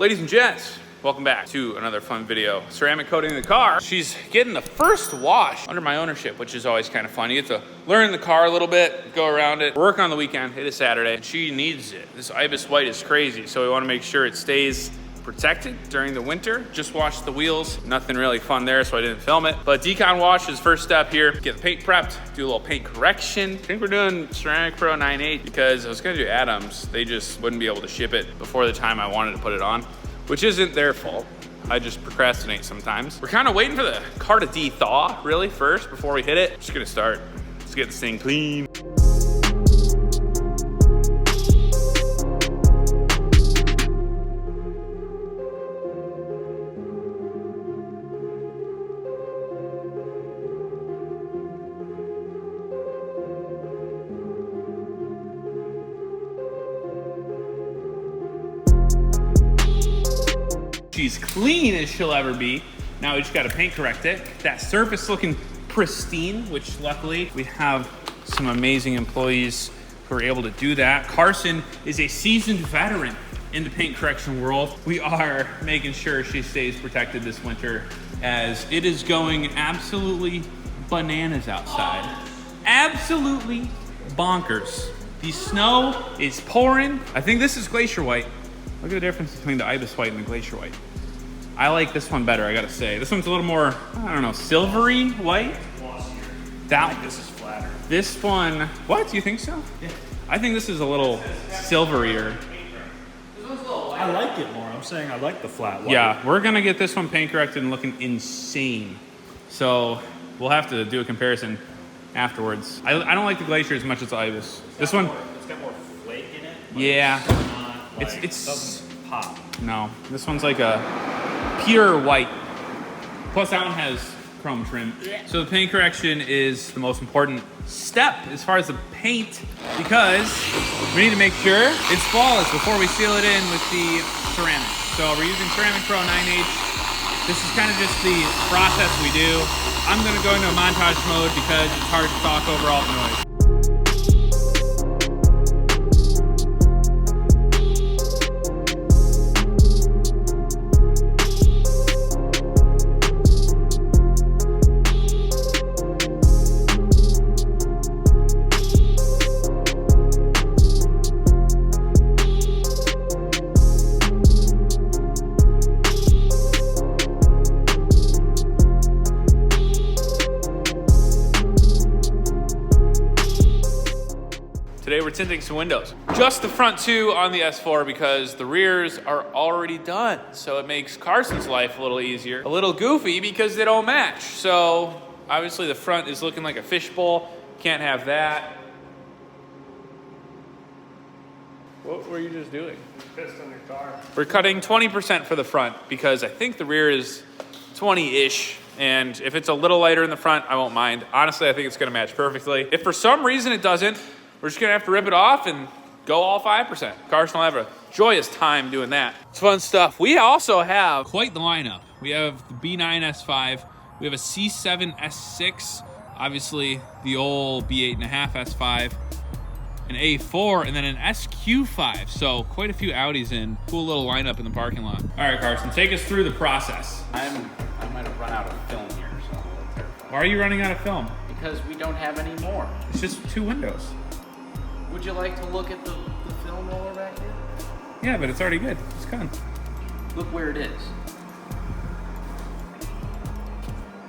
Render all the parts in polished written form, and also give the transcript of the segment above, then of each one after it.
Ladies and gents, welcome back to another fun video. Ceramic coating the car. She's getting the first wash under my ownership, which is always kind of fun. You get to learn the car a little bit, go around it, work on the weekend. It is Saturday, and she needs it. This Ibis white is crazy, so we want to make sure it stays protected during the winter. Just washed the wheels. Nothing really fun there, so I didn't film it. But decon wash is first step here. Get the paint prepped, do a little paint correction. I think we're doing Ceramic Pro 9.8 because I was gonna do Adams. They just wouldn't be able to ship it before the time I wanted to put it on, which isn't their fault. I just procrastinate sometimes. We're kind of waiting for the car to de-thaw really first before we hit it. Just gonna start. Let's get this thing clean. She's clean as she'll ever be. Now we just gotta paint correct it. That surface looking pristine, which luckily we have some amazing employees who are able to do that. Carson is a seasoned veteran in the paint correction world. We are making sure she stays protected this winter as it is going absolutely bananas outside. Absolutely bonkers. The snow is pouring. I think this is glacier white. Look at the difference between the Ibis white and the glacier white. I like this one better, I gotta say. This one's a little more, I don't know, silvery white? That, this is flatter. This one, what, do you think so? Yeah. I think this is a little silverier. I like it more. I'm saying I like the flat white. Yeah, we're gonna get this one paint corrected and looking insane. So we'll have to do a comparison afterwards. I don't like the glacier as much as the Ibis. This one, It's got more flake in it. yeah. It It's doesn't pop. No, this one's like a pure white. Plus that one has chrome trim. So the paint correction is the most important step as far as the paint because we need to make sure it's flawless before we seal it in with the ceramic. So we're using Ceramic Pro 9H. This is kind of just the process we do. I'm gonna go into a montage mode because it's hard to talk over all the noise. Today we're tinting some windows. Just the front two on the S4 because the rears are already done. So it makes Carson's life a little easier. A little goofy because they don't match. So obviously the front is looking like a fishbowl. Can't have that. What were you just doing? Pissed on your car. We're cutting 20% for the front because I think the rear is 20-ish. And if it's a little lighter in the front, I won't mind. Honestly, I think it's gonna match perfectly. If for some reason it doesn't, we're just gonna have to rip it off and go all 5%. Carson will have a joyous time doing that. It's fun stuff. We also have quite the lineup. We have the B9 S5, we have a C7 S6, obviously the old B8.5 S5, an A4, and then an SQ5. So quite a few Audis in. Cool little lineup in the parking lot. All right, Carson, take us through the process. I might have run out of film here, so I'm a little terrified. Why are you running out of film? Because we don't have any more. It's just two windows. Would you like to look at the film roller back here? Yeah, but it's already good. It's gone. Look where it is.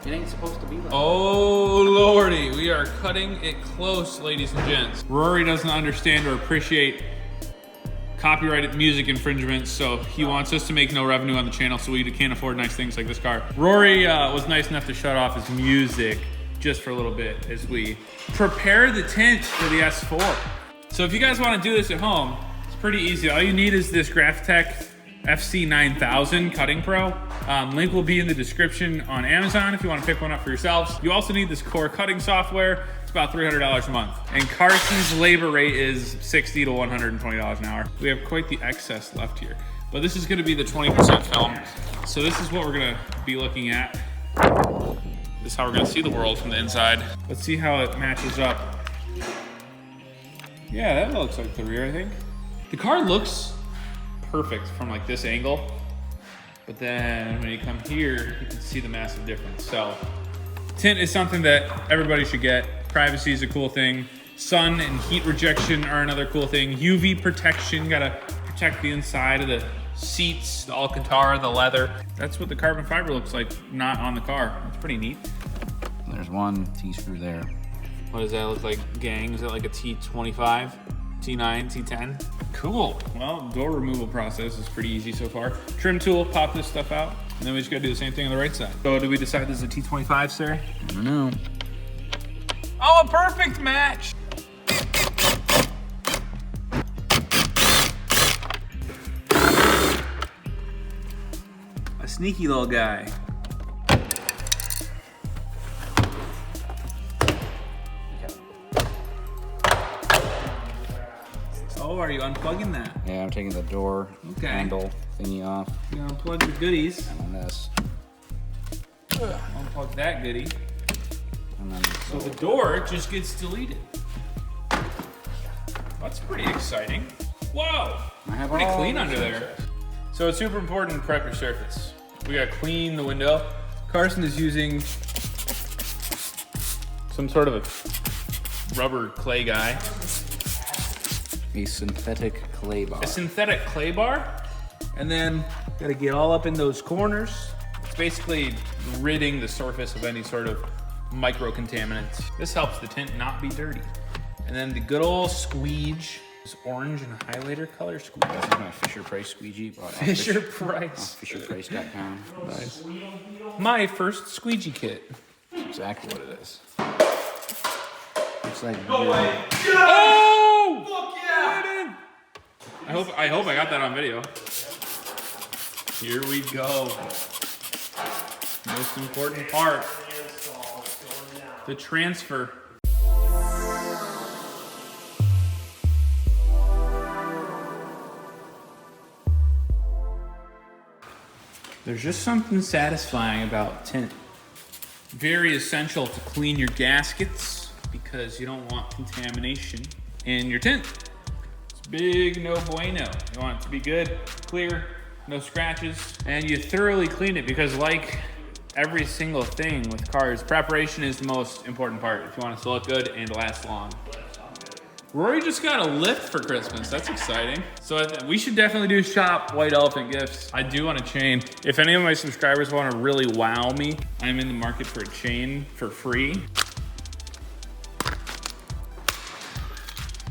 It ain't supposed to be like Oh lordy, we are cutting it close, ladies and gents. Rory doesn't understand or appreciate copyrighted music infringements, so he wants us to make no revenue on the channel so we can't afford nice things like this car. Rory was nice enough to shut off his music just for a little bit as we prepare the tint for the S4. So if you guys want to do this at home, it's pretty easy. All you need is this Graphtec FC9000 Cutting Pro. Link will be in the description on Amazon if you want to pick one up for yourselves. You also need this core cutting software. It's about $300 a month. And Carson's labor rate is $60 to $120 an hour. We have quite the excess left here. But this is gonna be the 20% film. So this is what we're gonna be looking at. This is how we're gonna see the world from the inside. Let's see how it matches up. Yeah, that looks like the rear, I think. The car looks perfect from like this angle. But then when you come here, you can see the massive difference. So tint is something that everybody should get. Privacy is a cool thing. Sun and heat rejection are another cool thing. UV protection, gotta protect the inside of the seats, the Alcantara, the leather. That's what the carbon fiber looks like, not on the car. It's pretty neat. There's one T-screw there. What does that look like, gang? Is that like a T25, T9, T10? Cool. Well, door removal process is pretty easy so far. Trim tool, pop this stuff out, and then we just gotta do the same thing on the right side. So did we decide this is a T25, sir? I don't know. Oh, a perfect match! A sneaky little guy. Oh, are you unplugging that? Yeah, I'm taking the door handle thingy off. You gonna unplug the goodies. And on this. Unplug that goodie. And then So the door just gets deleted. That's pretty exciting. Whoa! I have Pretty all clean the under there. So it's super important to prep your surface. We gotta clean the window. Carson is using some sort of a rubber clay guy. a synthetic clay bar. A synthetic clay bar. And then gotta get all up in those corners. It's basically ridding the surface of any sort of micro contaminants. This helps the tint not be dirty. And then the good old squeege, this orange and highlighter color squeege. This is my Fisher Price squeegee. Bought off Fisher Price. FisherPrice.com. Nice. My first squeegee kit. That's exactly what it is. Looks like Oh! Fuck yeah! I hope I got that on video. Here we go. Most important part. The transfer. There's just something satisfying about tint. Very essential to clean your gaskets because you don't want contamination in your tint. It's big no bueno. You want it to be good, clear, no scratches, and you thoroughly clean it because like every single thing with cars, preparation is the most important part if you want it to look good and last long. Rory just got a lift for Christmas. That's exciting. So we should definitely do shop White Elephant gifts. I do want a chain. If any of my subscribers want to really wow me, I'm in the market for a chain for free.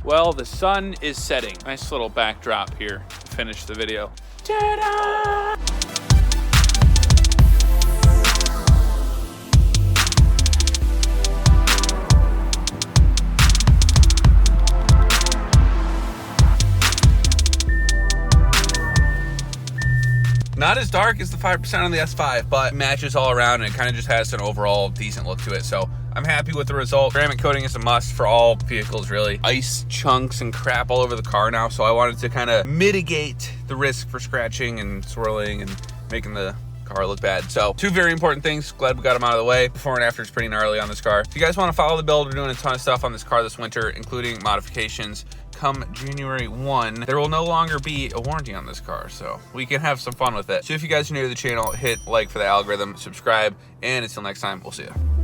Well, the sun is setting. Nice little backdrop here to finish the video. Ta-da! Not as dark as the 5% on the S5, but matches all around and it kind of just has an overall decent look to it. So I'm happy with the result. Ceramic coating is a must for all vehicles, really. Ice chunks and crap all over the car now, so I wanted to kind of mitigate the risk for scratching and swirling and making the car look bad. So two very important things. Glad we got them out of the way. Before and after is pretty gnarly on this car. If you guys want to follow the build, we're doing a ton of stuff on this car this winter, including modifications. Come January 1, there will no longer be a warranty on this car, so we can have some fun with it. So if you guys are new to the channel, hit like for the algorithm, subscribe, and until next time, we'll see you.